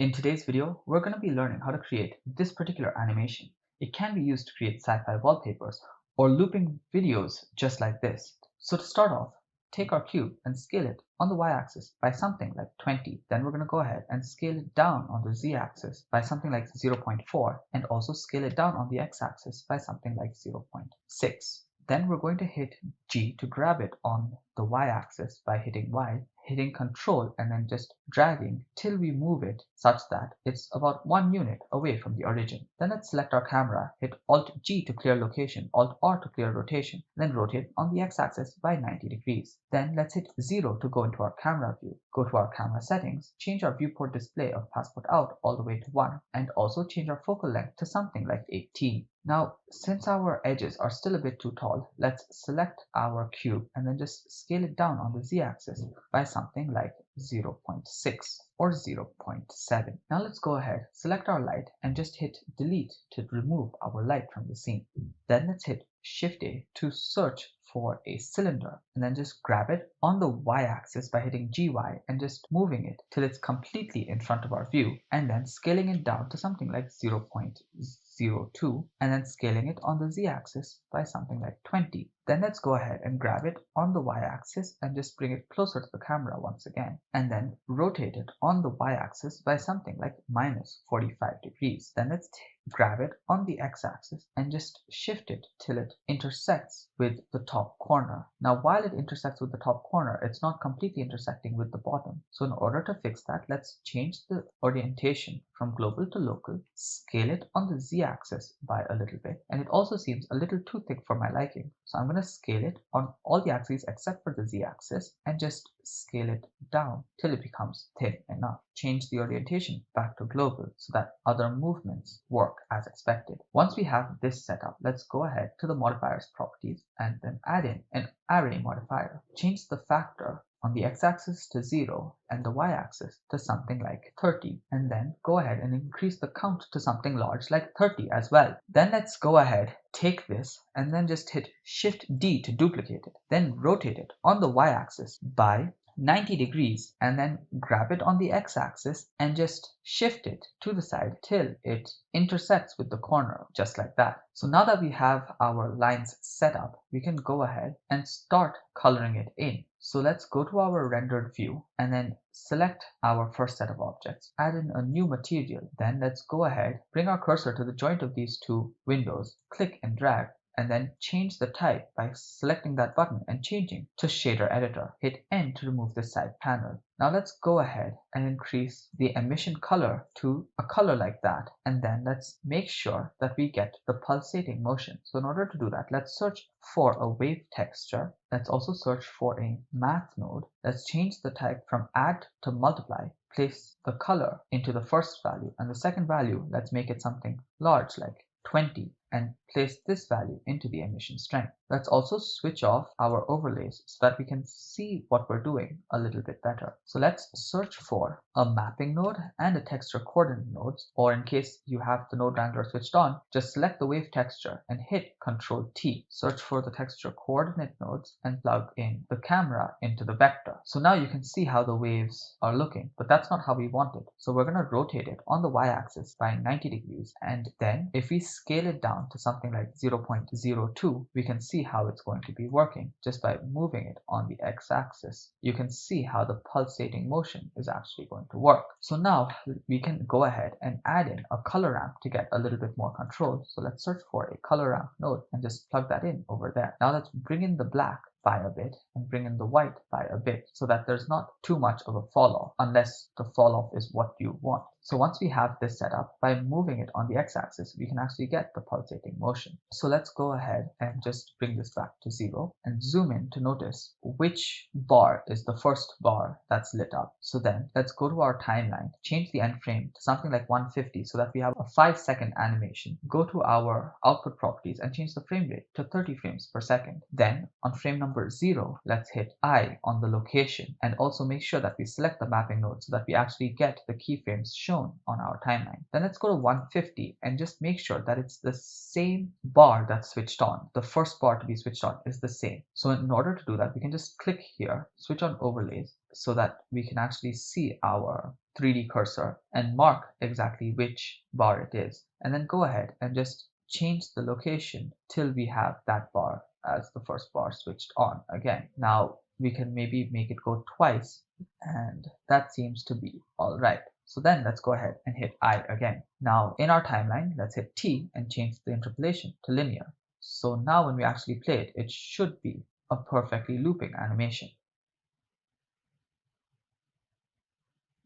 In today's video, we're going to be learning how to create this particular animation. It can be used to create sci-fi wallpapers or looping videos just like this. So to start off, take our cube and scale it on the y-axis by something like 20. Then we're going to go ahead and scale it down on the z-axis by something like 0.4 and also scale it down on the x-axis by something like 0.6. Then we're going to hit G to grab it on the y-axis by hitting Y, hitting Control and then just dragging till we move it such that it's about 1 unit away from the origin. Then let's select our camera, hit Alt G to clear location, Alt R to clear rotation, then rotate on the x-axis by 90 degrees. Then let's hit 0 to go into our camera view. Go to our camera settings, change our viewport display of passport out all the way to 1, and also change our focal length to something like 18. Now, since our edges are still a bit too tall, let's select our cube and then just scale it down on the z-axis by something like 0.6 or 0.7. Now let's go ahead, select our light and just hit delete to remove our light from the scene. Then let's hit Shift A to search for a cylinder and then just grab it on the y-axis by hitting GY and just moving it till it's completely in front of our view and then scaling it down to something like 0.02 and then scaling it on the z-axis by something like 20. Then let's go ahead and grab it on the y-axis and just bring it closer to the camera once again and then rotate it on the y-axis by something like minus 45 degrees. Then let's grab it on the x-axis and just shift it till it intersects with the top corner. Now while it intersects with the top corner, it's not completely intersecting with the bottom. So in order to fix that, let's change the orientation from global to local, scale it on the z-axis by a little bit, and it also seems a little too thick for my liking. So I'm going to scale it on all the axes except for the z-axis and just scale it down till it becomes thin enough. Change the orientation back to global so that other movements work as expected. Once we have this set up, let's go ahead to the modifiers properties and then add in an array modifier. Change the factor on the x-axis to 0 and the y-axis to something like 30, and then go ahead and increase the count to something large like 30 as well. Then let's go ahead, take this and then just hit Shift D to duplicate it, then rotate it on the y-axis by 90 degrees and then grab it on the x-axis and just shift it to the side till it intersects with the corner, just like that. So now that we have our lines set up, we can go ahead and start coloring it in. So let's go to our rendered view and then select our first set of objects, add in a new material. Then let's go ahead, bring our cursor to the joint of these two windows, click and drag, and then change the type by selecting that button and changing to shader editor. Hit N to remove the side panel. Now let's go ahead and increase the emission color to a color like that, and then let's make sure that we get the pulsating motion. So in order to do that, let's search for a wave texture. Let's also search for a math node. Let's change the type from add to multiply. Place the color into the first value, and the second value, let's make it something large like 20, and place this value into the emission strength. Let's also switch off our overlays so that we can see what we're doing a little bit better. So let's search for a mapping node and a texture coordinate nodes, or in case you have the node wrangler switched on, just select the wave texture and hit Ctrl T. Search for the texture coordinate nodes and plug in the camera into the vector. So now you can see how the waves are looking, but that's not how we want it. So we're going to rotate it on the y-axis by 90 degrees, and then if we scale it down to something like 0.02, we can see how it's going to be working just by moving it on the x-axis. You can see how the pulsating motion is actually going to work. So now we can go ahead and add in a color ramp to get a little bit more control. So let's search for a color ramp node and just plug that in over there. Now let's bring in the black by a bit and bring in the white by a bit so that there's not too much of a fall off, unless the fall off is what you want. So once we have this set up, by moving it on the x-axis, we can actually get the pulsating motion. So let's go ahead and just bring this back to 0 and zoom in to notice which bar is the first bar that's lit up. So then let's go to our timeline, change the end frame to something like 150 so that we have a 5-second animation. Go to our output properties and change the frame rate to 30 frames per second. Then on frame number 0, let's hit I on the location and also make sure that we select the mapping node so that we actually get the keyframes shown on our timeline. Then let's go to 150 and just make sure that it's the same bar that's switched on. The first bar to be switched on is the same. So in order to do that, we can just click here, switch on overlays, so that we can actually see our 3D cursor and mark exactly which bar it is, and then go ahead and just change the location till we have that bar as the first bar switched on again. Now we can maybe make it go twice, and that seems to be all right. So then let's go ahead and hit I again. Now in our timeline, let's hit T and change the interpolation to linear. So now when we actually play it, it should be a perfectly looping animation.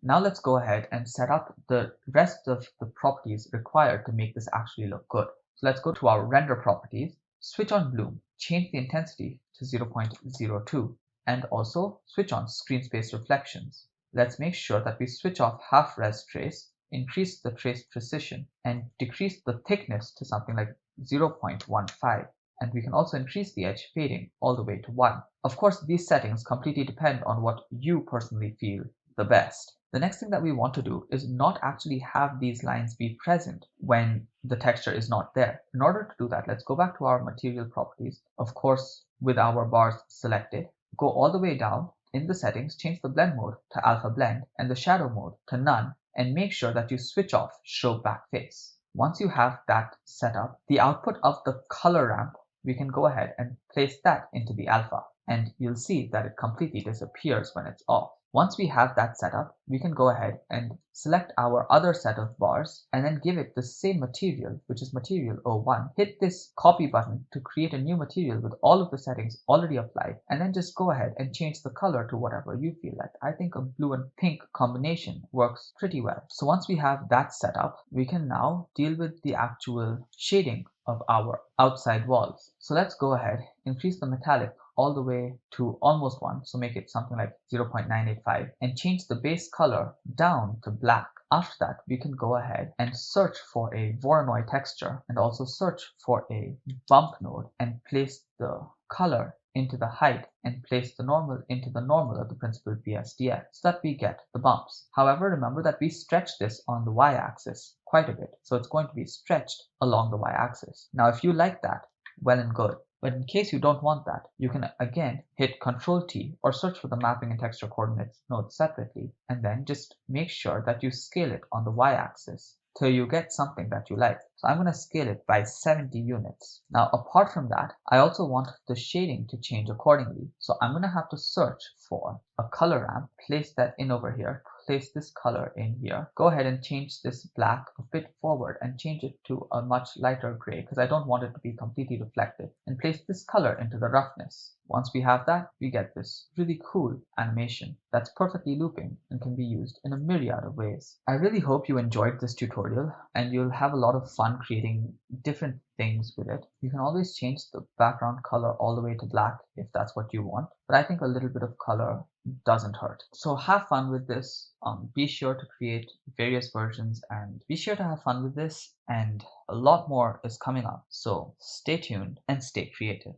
Now let's go ahead and set up the rest of the properties required to make this actually look good. So let's go to our render properties, switch on bloom, change the intensity to 0.02, and also switch on screen space reflections. Let's make sure that we switch off half res trace, increase the trace precision, and decrease the thickness to something like 0.15. And we can also increase the edge fading all the way to 1. Of course, these settings completely depend on what you personally feel the best. The next thing that we want to do is not actually have these lines be present when the texture is not there. In order to do that, let's go back to our material properties, of course with our bars selected, go all the way down in the settings, change the blend mode to alpha blend and the shadow mode to none, and make sure that you switch off show back face. Once you have that set up, the output of the color ramp, we can go ahead and place that into the alpha, and you'll see that it completely disappears when it's off. Once we have that set up, we can go ahead and select our other set of bars and then give it the same material, which is material 01. Hit this copy button to create a new material with all of the settings already applied, and then just go ahead and change the color to whatever you feel like. I think a blue and pink combination works pretty well. So once we have that set up, we can now deal with the actual shading of our outside walls. So let's go ahead, increase the metallic all the way to almost 1, so make it something like 0.985, and change the base color down to black. After that, we can go ahead and search for a Voronoi texture and also search for a bump node and place the color into the height and place the normal into the normal of the principled BSDF so that we get the bumps. However, remember that we stretch this on the y-axis quite a bit, so it's going to be stretched along the y-axis. Now if you like that, well and good. But in case you don't want that, you can again hit Ctrl T or search for the mapping and texture coordinates node separately, and then just make sure that you scale it on the y-axis till you get something that you like. So I'm going to scale it by 70 units. Now apart from that, I also want the shading to change accordingly. So I'm going to have to search for a color ramp, place that in over here, place this color in here, go ahead and change this black a bit forward and change it to a much lighter gray because I don't want it to be completely reflective, and place this color into the roughness. Once we have that, we get this really cool animation that's perfectly looping and can be used in a myriad of ways. I really hope you enjoyed this tutorial and you'll have a lot of fun creating different things with it. You can always change the background color all the way to black if that's what you want, but I think a little bit of color doesn't hurt. So have fun with this. Be sure to create various versions and be sure to have fun with this, and a lot more is coming up. So stay tuned and stay creative.